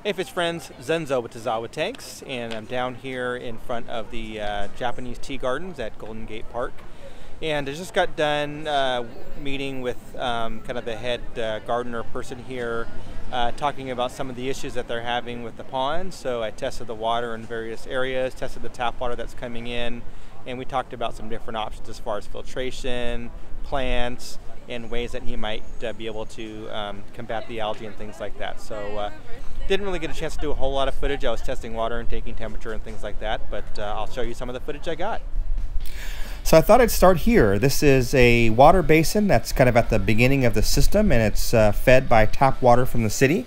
Hey fish friends, Zenzo with Tazawa Tanks, and I'm down here in front of the Japanese tea gardens at Golden Gate Park. And I just got done meeting with kind of the head gardener person here, talking about some of the issues that they're having with the pond. So I tested the water in various areas, tested the tap water that's coming in, and we talked about some different options as far as filtration, plants, and ways that he might be able to combat the algae and things like that. So didn't really get a chance to do a whole lot of footage. I was testing water and taking temperature and things like that, but I'll show you some of the footage I got. So I thought I'd start here. This is a water basin that's kind of at the beginning of the system, and it's fed by tap water from the city,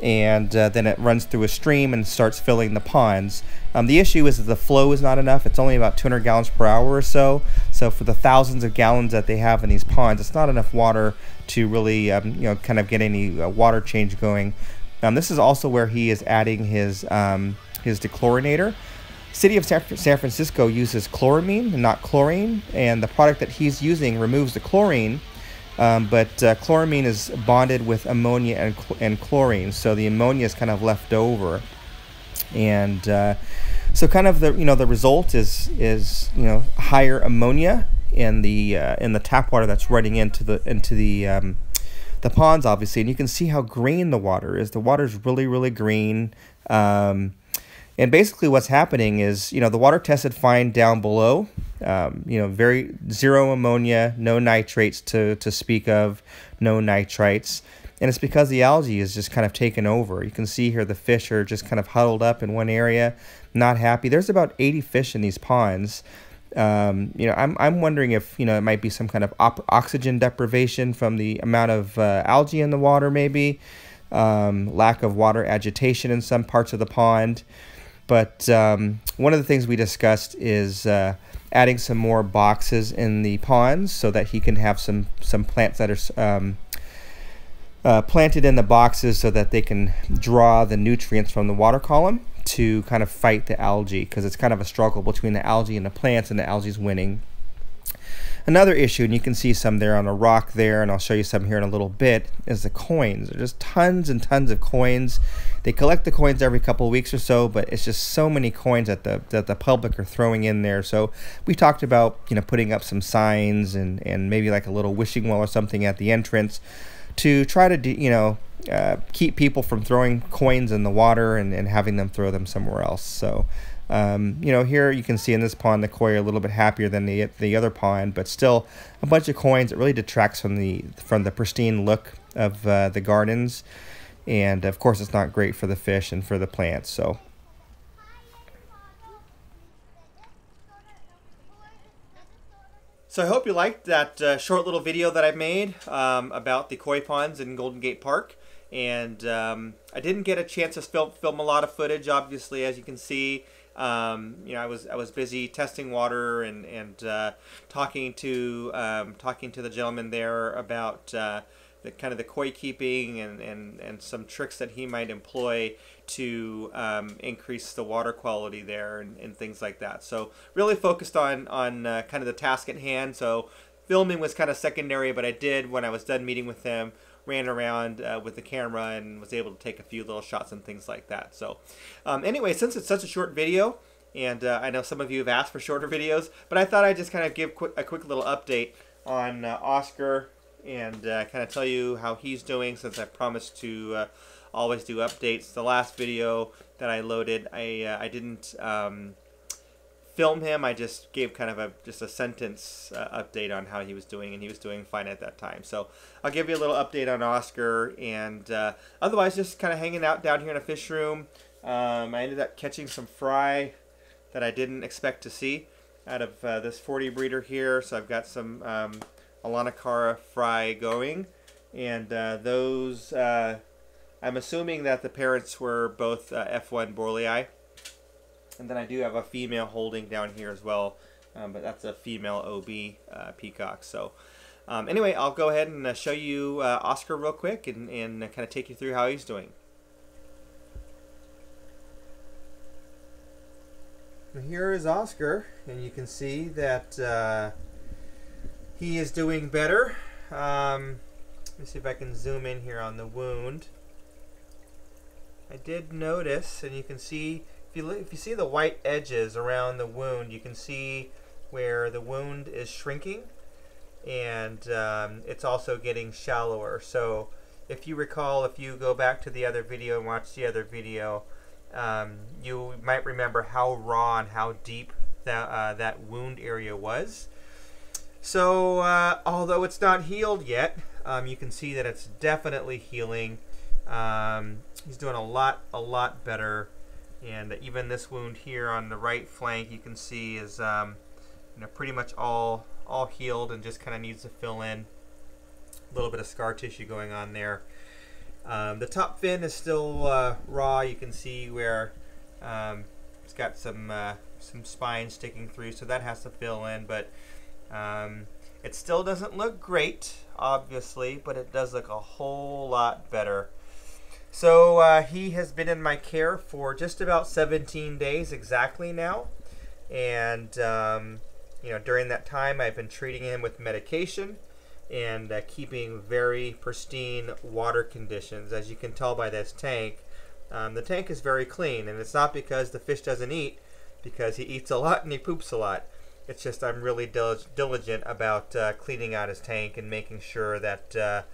and then it runs through a stream and starts filling the ponds. The issue is that the flow is not enough. It's only about 200 gallons per hour or so. So for the thousands of gallons that they have in these ponds, it's not enough water to really kind of get any water change going. This is also where he is adding his Dechlorinator. City of San Francisco uses chloramine and not chlorine, and the product that he's using removes the chlorine, but chloramine is bonded with ammonia and chlorine, so the ammonia is kind of left over, and so kind of the result is higher ammonia in the tap water that's running into the ponds, obviously, and you can see how green the water is. The water is really green. And basically what's happening is, the water tested fine down below, very zero ammonia, no nitrates to speak of, no nitrites. And it's because the algae is just kind of taken over. You can see here the fish are just kind of huddled up in one area, not happy. There's about 80 fish in these ponds. I'm wondering if, it might be some kind of oxygen deprivation from the amount of algae in the water, maybe. Lack of water agitation in some parts of the pond. But one of the things we discussed is adding some more boxes in the ponds so that he can have some plants that are planted in the boxes so that they can draw the nutrients from the water column to kind of fight the algae, because it's kind of a struggle between the algae and the plants, and the algae's winning. Another issue, and you can see some there on a rock there, and I'll show you some here in a little bit, is the coins. There's just tons and tons of coins. They collect the coins every couple of weeks or so, but it's just so many coins that the public are throwing in there. So we talked about putting up some signs and maybe like a little wishing well or something at the entrance to try to keep people from throwing coins in the water and having them throw them somewhere else. So here you can see in this pond the koi are a little bit happier than the other pond, but still a bunch of coins. It really detracts from the pristine look of the gardens, and of course it's not great for the fish and for the plants. So I hope you liked that short little video that I made about the koi ponds in Golden Gate Park. And I didn't get a chance to film a lot of footage, obviously, as you can see. I was busy testing water and talking to the gentleman there about the kind of the koi keeping and some tricks that he might employ to increase the water quality there and things like that. So really focused on kind of the task at hand. So filming was kind of secondary, but I did, when I was done meeting with him, ran around with the camera and was able to take a few little shots and things like that. So anyway, since it's such a short video, and I know some of you have asked for shorter videos, but I thought I'd just kind of give a quick little update on Oscar and kind of tell you how he's doing, since I promised to always do updates. The last video that I loaded, I didn't film him. I just gave kind of just a sentence update on how he was doing, and he was doing fine at that time. So I'll give you a little update on Oscar, and otherwise just kind of hanging out down here in a fish room. I ended up catching some fry that I didn't expect to see out of this 40 breeder here. So I've got some Alanacara fry going, and those I'm assuming that the parents were both F1 Borlei. And then I do have a female holding down here as well, but that's a female OB peacock. So anyway, I'll go ahead and show you Oscar real quick and kind of take you through how he's doing. Here is Oscar, and you can see that he is doing better. Let me see if I can zoom in here on the wound. I did notice, and you can see, if you see the white edges around the wound, you can see where the wound is shrinking, and it's also getting shallower. So if you recall, if you go back to the other video and watch the other video, you might remember how raw and how deep that wound area was. So although it's not healed yet, you can see that it's definitely healing. He's doing a lot better, and even this wound here on the right flank, you can see is pretty much all healed and just kind of needs to fill in. A little bit of scar tissue going on there. The top fin is still raw. You can see where it's got some spine sticking through, so that has to fill in, but it still doesn't look great, obviously, but it does look a whole lot better. So he has been in my care for just about 17 days exactly now, and during that time I've been treating him with medication and keeping very pristine water conditions. As you can tell by this tank, the tank is very clean, and it's not because the fish doesn't eat, because he eats a lot and he poops a lot. It's just I'm really diligent about cleaning out his tank and making sure that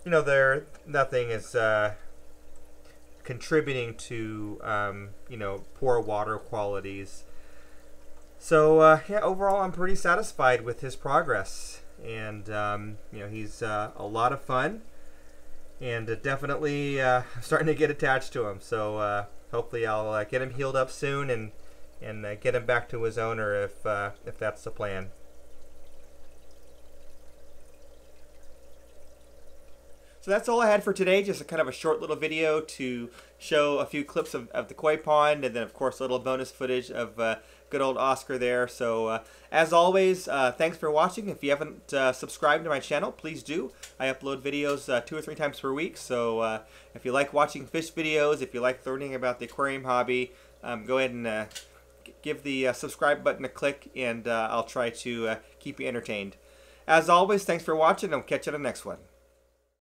nothing is contributing to poor water qualities. So yeah, overall I'm pretty satisfied with his progress, and he's a lot of fun, and definitely starting to get attached to him. So hopefully I'll get him healed up soon and get him back to his owner if that's the plan. So that's all I had for today, just a kind of a short little video to show a few clips of the koi pond, and then of course a little bonus footage of good old Oscar there. So as always, thanks for watching. If you haven't subscribed to my channel, please do. I upload videos 2 or 3 times per week, so if you like watching fish videos, if you like learning about the aquarium hobby, go ahead and give the subscribe button a click, and I'll try to keep you entertained. As always, thanks for watching, and I'll catch you on the next one.